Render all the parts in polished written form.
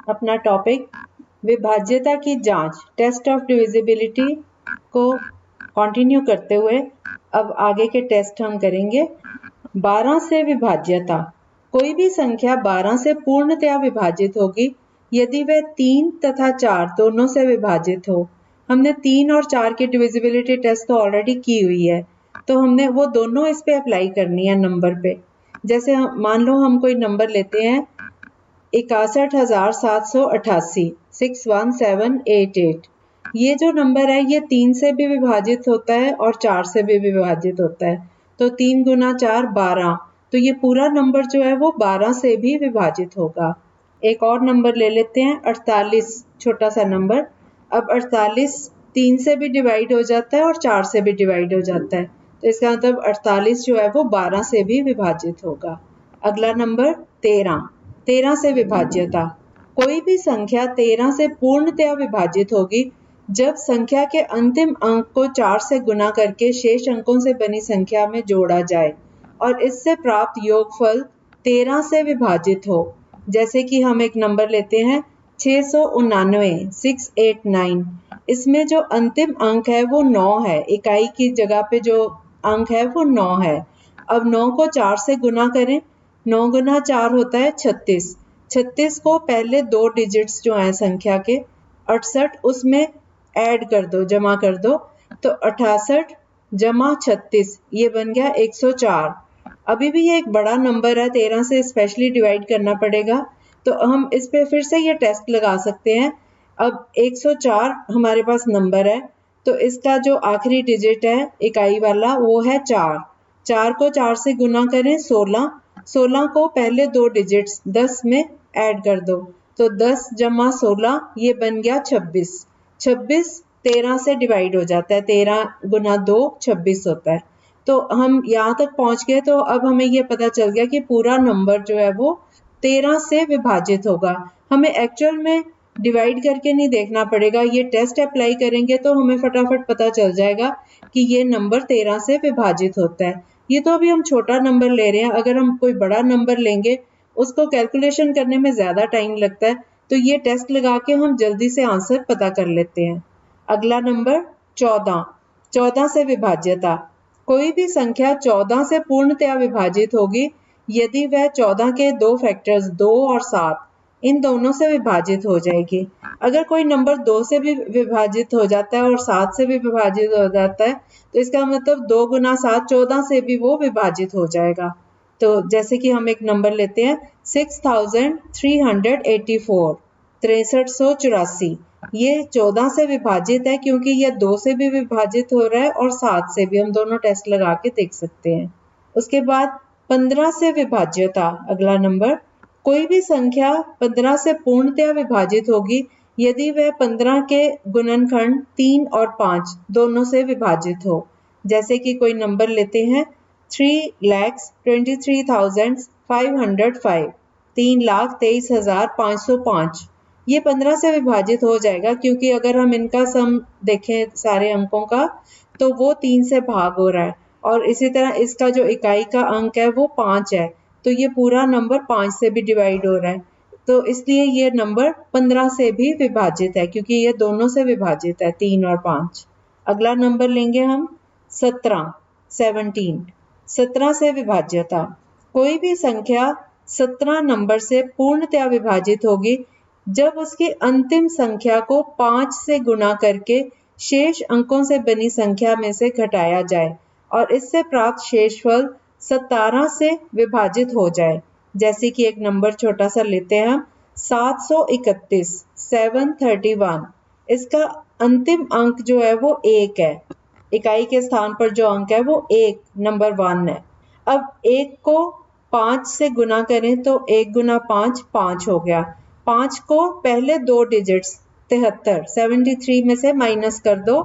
अपना टॉपिक विभाज्यता की जांच, टेस्ट ऑफ डिविजिबिलिटी को कंटिन्यू करते हुए अब आगे के टेस्ट हम करेंगे। 12 से विभाज्यता। कोई भी संख्या 12 से पूर्णतया विभाजित होगी यदि वह 3 तथा 4 दोनों से विभाजित हो। हमने 3 और 4 की डिविजिबिलिटी टेस्ट तो ऑलरेडी की हुई है, तो हमने वो दोनों इस पे अप्लाई करनी है नंबर पे। जैसे मान लो हम कोई नंबर लेते हैं 61,788 61788। ये जो नंबर है ये 3 से भी विभाजित होता है और 4 से भी विभाजित होता है। तो 3 गुना 4 12, तो ये पूरा नंबर जो है वो 12 से भी विभाजित होगा। एक और नंबर ले लेते हैं 48, छोटा सा नंबर। अब 48 3 से भी डिवाइड हो जाता है और 4 से भी डिवाइड हो जाता है, तो इसका मतलब 48 जो है वो 12 से भी विभाजित होगा। अगला नंबर 13, 13 से विभाज्यता। कोई भी संख्या 13 से पूर्णतया विभाजित होगी जब संख्या के अंतिम अंक को 4 से गुना करके शेष अंकों से बनी संख्या में जोड़ा जाए और इससे प्राप्त योगफल 13 से विभाजित हो। जैसे कि हम एक नंबर लेते हैं 689 689। इसमें जो अंतिम अंक है वो 9 है, इकाई की जगह पे जो अंक है वो 9 है। अब 9 को 4 से गुना करें, 9 गुना 4 होता है 36। 36 को पहले 2 डिजिट्स जो हैं संख्या के 68 उसमें ऐड कर दो, जमा कर दो, तो 68 जमा 36 ये बन गया 104। अभी भी ये एक बड़ा नंबर है, 13 से स्पेशली डिवाइड करना पड़ेगा, तो हम इस पे फिर से ये टेस्ट लगा सकते हैं। अब 104 हमारे पास नंबर है, तो इसका जो आखिरी डिजिट है इकाई वाला वो है 4। 4 को 4 से गुना करें 16, 16 को पहले 2 डिजिट्स 10 में ऐड कर दो, तो 10 जमा 16 ये बन गया 26। 26 13 से डिवाइड हो जाता है, 13 गुना 2 26 होता है। तो हम यहाँ तक पहुंच गए, तो अब हमें ये पता चल गया कि पूरा नंबर जो है वो 13 से विभाजित होगा। हमें एक्चुअल में डिवाइड करके नहीं देखना पड़ेगा, ये टेस्ट अप्लाई करेंगे तो हमें फटाफट पता चल जाएगा कि ये नंबर 13 से विभाजित होता है। ये तो अभी हम छोटा नंबर ले रहे हैं, अगर हम कोई बड़ा नंबर लेंगे उसको कैलकुलेशन करने में ज्यादा टाइम लगता है, तो ये टेस्ट लगा के हम जल्दी से आंसर पता कर लेते हैं। अगला नंबर 14, 14 से विभाज्यता। कोई भी संख्या 14 से पूर्णतया विभाजित होगी यदि वह 14 के 2 फैक्टर्स 2 और 7 इन दोनों से विभाजित हो जाएगी। अगर कोई नंबर 2 से भी विभाजित हो जाता है और 7 से भी विभाजित हो जाता है, तो इसका मतलब 2 गुना 7 14 से भी वो विभाजित हो जाएगा। तो जैसे कि हम एक नंबर लेते हैं 6384, 6384। ये 14 से विभाजित है क्योंकि ये 2 से भी विभाजित हो रहा है और 7 से भी। हम दोनों टेस्ट लगा के देख सकते हैं। उसके बाद 15 से विभाज्यता। अगला नंबर, कोई भी संख्या 15 से पूर्णतया विभाजित होगी यदि वह 15 के गुणनखंड 3 और 5 दोनों से विभाजित हो। जैसे कि कोई नंबर लेते हैं 3,23,505, 3,23,505। ये 15 से विभाजित हो जाएगा क्योंकि अगर हम इनका सम देखें सारे अंकों का तो वो 3 से भाग हो रहा है, और इसी तरह इसका जो इकाई का अंक है वो 5 है, तो ये पूरा नंबर 5 से भी डिवाइड हो रहा है, तो इसलिए ये नंबर 15 से भी विभाजित है क्योंकि ये दोनों से विभाजित है, 3 और 5। अगला नंबर लेंगे हम 17, 17 से विभाज्यता। कोई भी संख्या 17 नंबर से पूर्णतया विभाजित होगी जब उसकी अंतिम संख्या को 5 से गुना करके शेष अंकों से बनी संख्या में से घटाया जाए और इससे प्राप्त शेषफल 17 से विभाजित हो जाए। जैसे कि एक नंबर छोटा सा लेते हैं हम 731, 731। इसका अंतिम अंक जो है वो 1 है, इकाई के स्थान पर जो अंक है वो 1, नंबर 1 है। अब 1 को 5 से गुना करें तो 1 गुना 5 5 हो गया। 5 को पहले 2 डिजिट्स 73 में से माइनस कर दो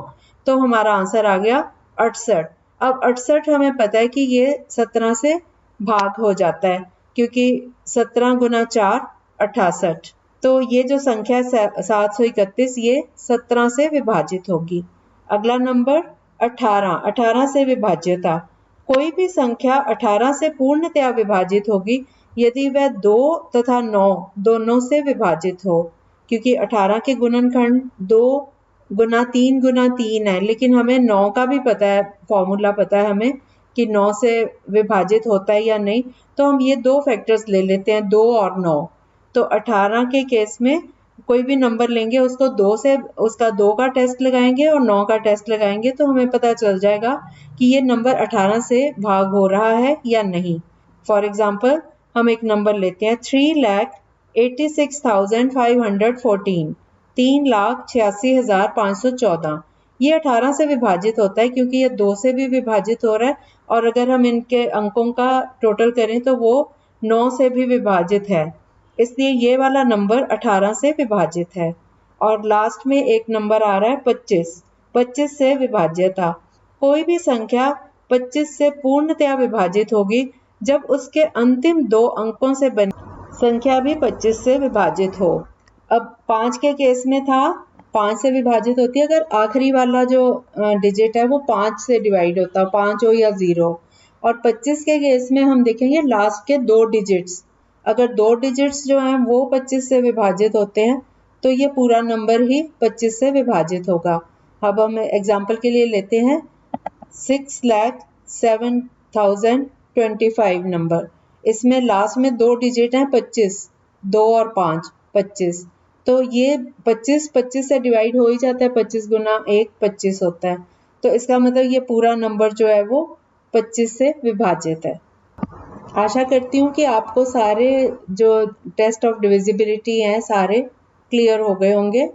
तो हमारा आंसर आ गया 68। अब 68 हमें पता है कि ये 17 से भाग हो जाता है क्योंकि 17 गुना 4 68, तो ये जो संख्या है 731 ये 17 से विभाजित होगी। अगला नंबर 18, 18 से विभाज्यता। कोई भी संख्या 18 से पूर्णतया विभाजित होगी यदि वह 2 तथा 9 दोनों से विभाजित हो, क्योंकि 18 के गुणनखंड 2 गुना 3 है, लेकिन हमें 9 का भी पता है, फॉर्मूला पता है हमें कि 9 से विभाजित होता है या नहीं। तो हम ये दो फैक्टर्स ले लेते हैं, 2 और 9। तो 18 के केस में कोई भी नंबर लेंगे, उसको 2 से उसका 2 का टेस्ट लगाएंगे और 9 का टेस्ट लगाएंगे, तो हमें पता चल जाएगा कि ये नंबर 18 से भाग हो रहा है या नहीं। फॉर एग्जाम्पल हम एक नंबर लेते हैं 3,86,514, 3,86,514। ये 18 से विभाजित होता है क्योंकि ये 2 से भी विभाजित हो रहा है, और अगर हम इनके अंकों का टोटल करें तो वो 9 से भी विभाजित है, इसलिए ये वाला नंबर 18 से विभाजित है। और लास्ट में एक नंबर आ रहा है 25, 25 से विभाज्य था। कोई भी संख्या 25 से पूर्णतया विभाजित होगी जब उसके अंतिम 2 अंकों से बनी संख्या भी 25 से विभाजित हो। अब 5 के केस में था 5 से विभाजित होती है अगर आखिरी वाला जो डिजिट है वो 5 से डिवाइड होता है, 5 हो या 0। और 25 के केस में हम देखेंगे लास्ट के 2 डिजिट्स, अगर 2 डिजिट्स जो हैं वो 25 से विभाजित होते हैं तो ये पूरा नंबर ही 25 से विभाजित होगा। अब हम एग्जाम्पल के लिए लेते हैं 6,07,025 नंबर। इसमें लास्ट में 2 डिजिट हैं 25, 2 और 5, 25। तो ये 25 से डिवाइड हो ही जाता है, 25 गुना 1 25 होता है। तो इसका मतलब ये पूरा नंबर जो है वो 25 से विभाजित है। आशा करती हूँ कि आपको सारे जो टेस्ट ऑफ डिविजिबिलिटी हैं सारे क्लियर हो गए होंगे।